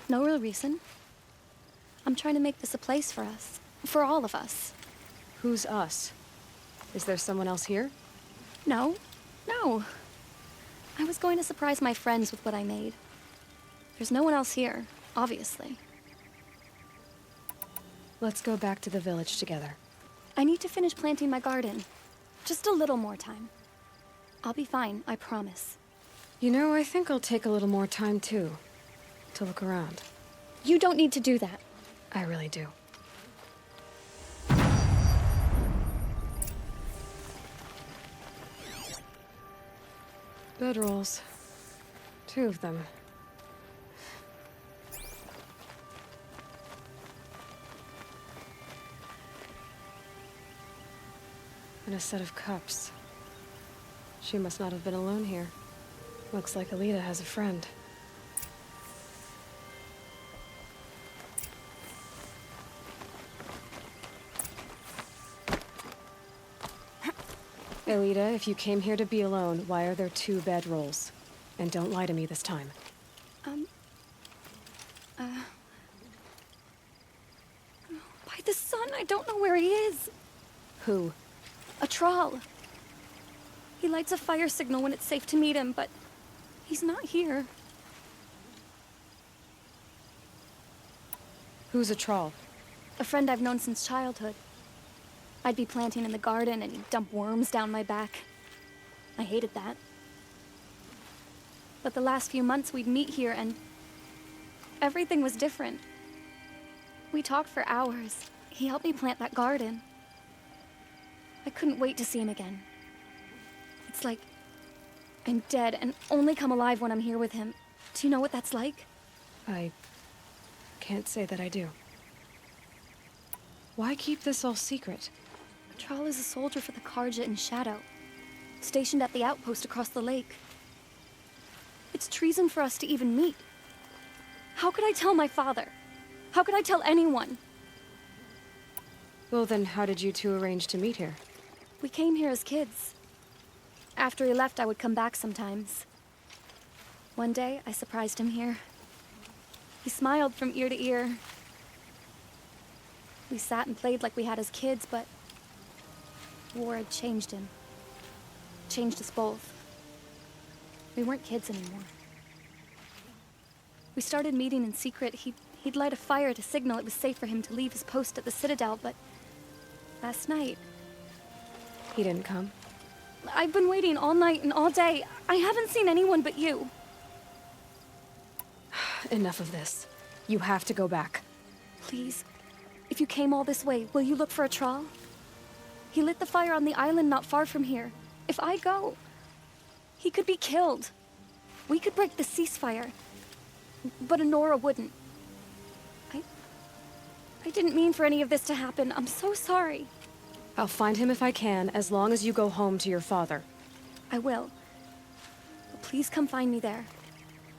No real reason. I'm trying to make this a place for us. For all of us.
Who's us? Is there someone else here?
No. No. I was going to surprise my friends with what I made. There's no one else here, obviously.
Let's go back to the village together.
I need to finish planting my garden. Just a little more time. I'll be fine, I promise.
You know, I think I'll take a little more time, too. To look around.
You don't need to do that.
I really do. Bedrolls. 2 of them. And a set of cups. She must not have been alone here. Looks like Alita has a friend. Alita, if you came here to be alone, why are there 2 bedrolls? And don't lie to me this time.
By the sun, I don't know where he is.
Who?
A troll. He lights a fire signal when it's safe to meet him, but he's not here.
Who's a troll?
A friend I've known since childhood. I'd be planting in the garden and he'd dump worms down my back. I hated that. But the last few months we'd meet here and everything was different. We talked for hours. He helped me plant that garden. I couldn't wait to see him again. It's like I'm dead and only come alive when I'm here with him. Do you know what that's like?
I can't say that I do. Why keep this all secret?
Patrol is a soldier for the Karja in Shadow, stationed at the outpost across the lake. It's treason for us to even meet. How could I tell my father? How could I tell anyone?
Well, then how did you 2 arrange to meet here?
We came here as kids. After he left, I would come back sometimes. One day, I surprised him here. He smiled from ear to ear. We sat and played like we had as kids, but war had changed him. Changed us both. We weren't kids anymore. We started meeting in secret. He'd light a fire to signal it was safe for him to leave his post at the Citadel, but last night...
He didn't come?
I've been waiting all night and all day. I haven't seen anyone but you.
Enough of this. You have to go back.
Please. If you came all this way, will you look for a trawl? He lit the fire on the island not far from here. If I go, he could be killed. We could break the ceasefire, but Honora wouldn't. I didn't mean for any of this to happen. I'm so sorry.
I'll find him if I can, as long as you go home to your father.
I will. But please come find me there.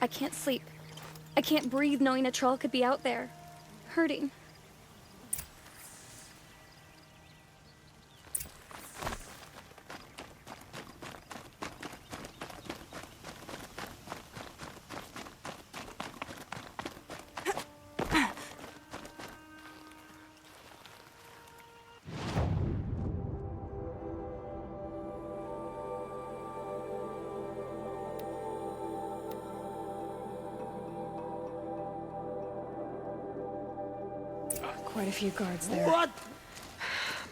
I can't sleep. I can't breathe knowing a troll could be out there, hurting.
Quite a few guards there.
What?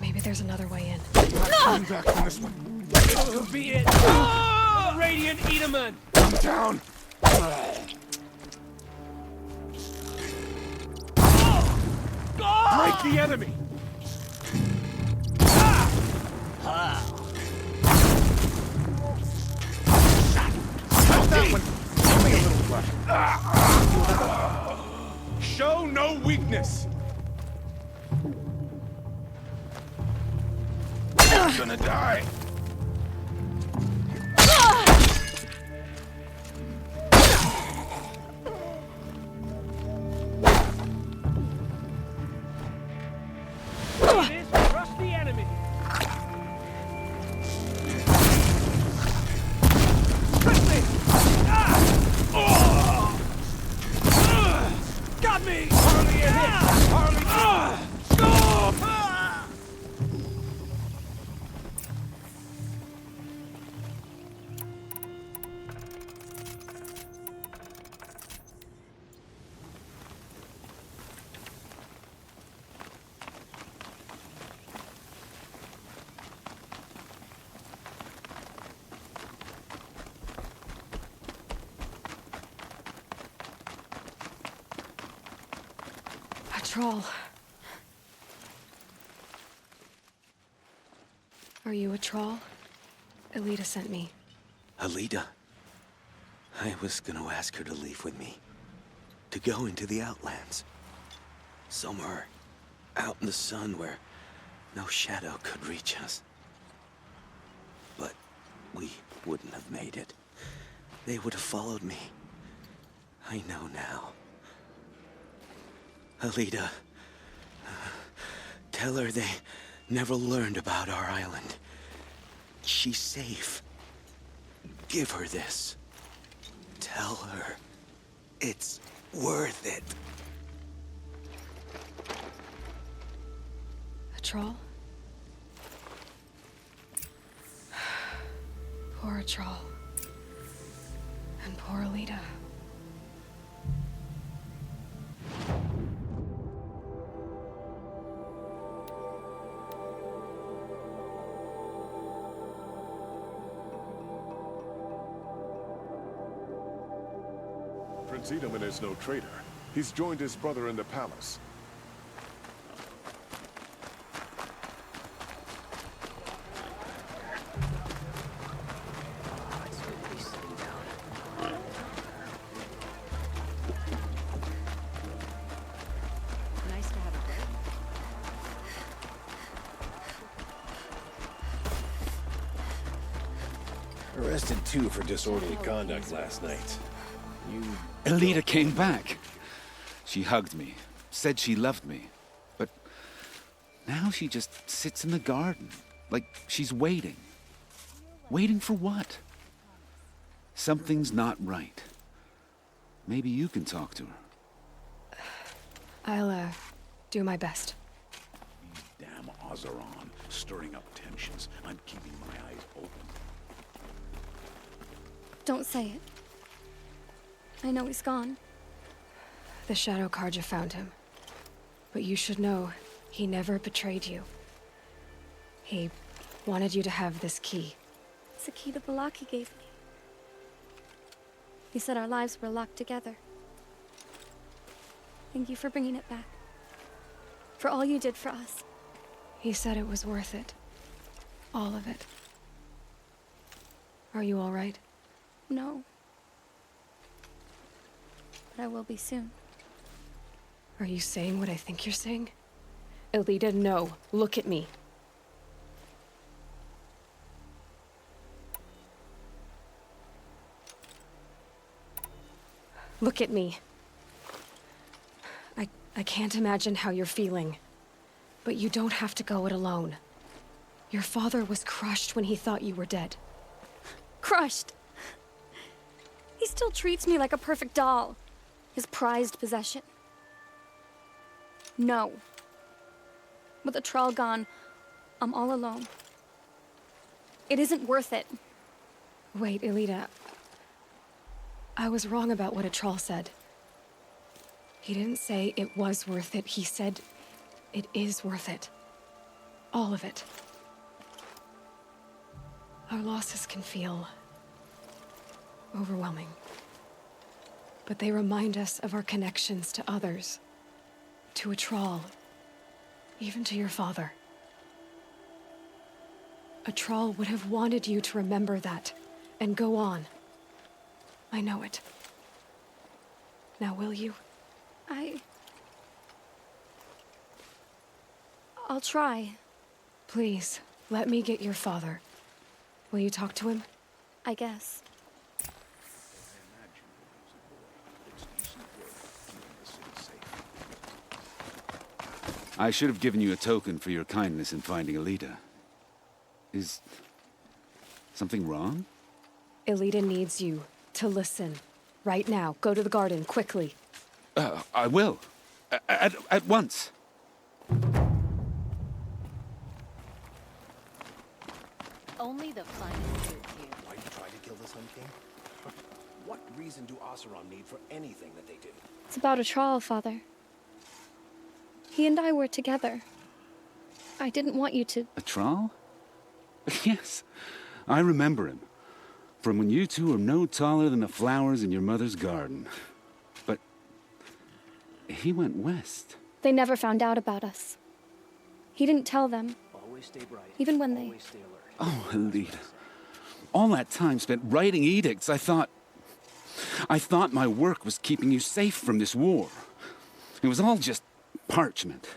Maybe there's another way in.
Coming back from this one.
This could be it. The Radiant Edaman!
I'm down. Break the enemy. How's that one? Give me a little flesh. Show no weakness. I'm gonna die.
Crush the enemy. Got me! Hardly a hit! Hardly...
Troll. Are you a troll? Elita sent me.
Alita? I was gonna ask her to leave with me. To go into the Outlands. Somewhere out in the sun where no shadow could reach us. But we wouldn't have made it. They would have followed me. I know now. Alita, tell her they never learned about our island. She's safe. Give her this. Tell her it's worth it.
A troll? Poor troll. And poor Alita.
Prince Edaman is no traitor. He's joined his brother in the palace.
Nice to have a break.
Arrested two for disorderly conduct last night.
Alita came back. She hugged me, said she loved me, but now she just sits in the garden, like she's waiting. Waiting for what? Something's not right. Maybe you can talk to her.
I'll, do my best.
Damn Ozeron, stirring up tensions. I'm keeping my eyes open.
Don't say it. I know he's gone.
The Shadow Karja found him. But you should know, he never betrayed you. He wanted you to have this key.
It's a key the Balaki gave me. He said our lives were locked together. Thank you for bringing it back. For all you did for us.
He said it was worth it. All of it. Are you all right?
No. But I will be soon.
Are you saying what I think you're saying? Elita, no. Look at me. Look at me. I can't imagine how you're feeling. But you don't have to go it alone. Your father was crushed when he thought you were dead.
Crushed! He still treats me like a perfect doll. His prized possession. No. With the Troll gone, I'm all alone. It isn't worth it.
Wait, Elita. I was wrong about what a troll said. He didn't say it was worth it. He said it is worth it. All of it. Our losses can feel overwhelming. But they remind us of our connections to others. To a troll. Even to your father. A troll would have wanted you to remember that and go on. I know it. Now will you?
I'll try.
Please, let me get your father. Will you talk to him?
I guess.
I should have given you a token for your kindness in finding Elita. Is something wrong?
Elita needs you to listen. Right now. Go to the garden, quickly.
I will. At once.
Only the finest fruit here.
Why you try to kill the Sun King? What reason do Oseram need for anything that they do?
It's about a troll, Father. He and I were together. I didn't want you to...
A troll? Yes, I remember him. From when you two were no taller than the flowers in your mother's garden. But he went west.
They never found out about us. He didn't tell them.
Always stay bright.
Even when they...
Always stay alert.
Oh, Elita. All that time spent writing edicts, I thought my work was keeping you safe from this war. It was all just parchment.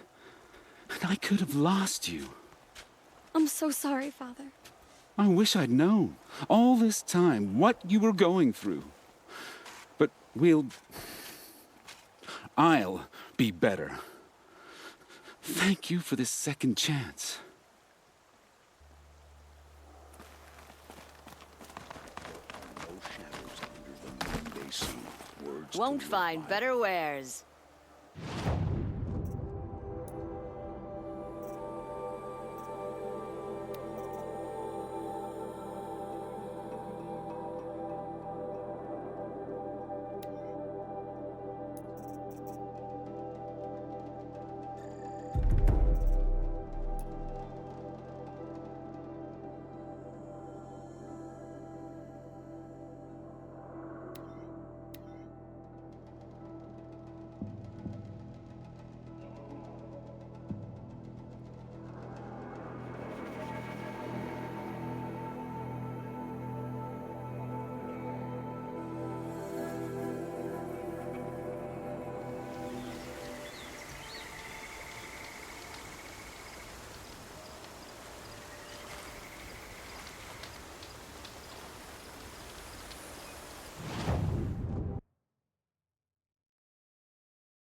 And I could have lost you.
I'm so sorry, Father.
I wish I'd known, all this time, what you were going through. But I'll be better. Thank you for this second chance.
Won't find better wares.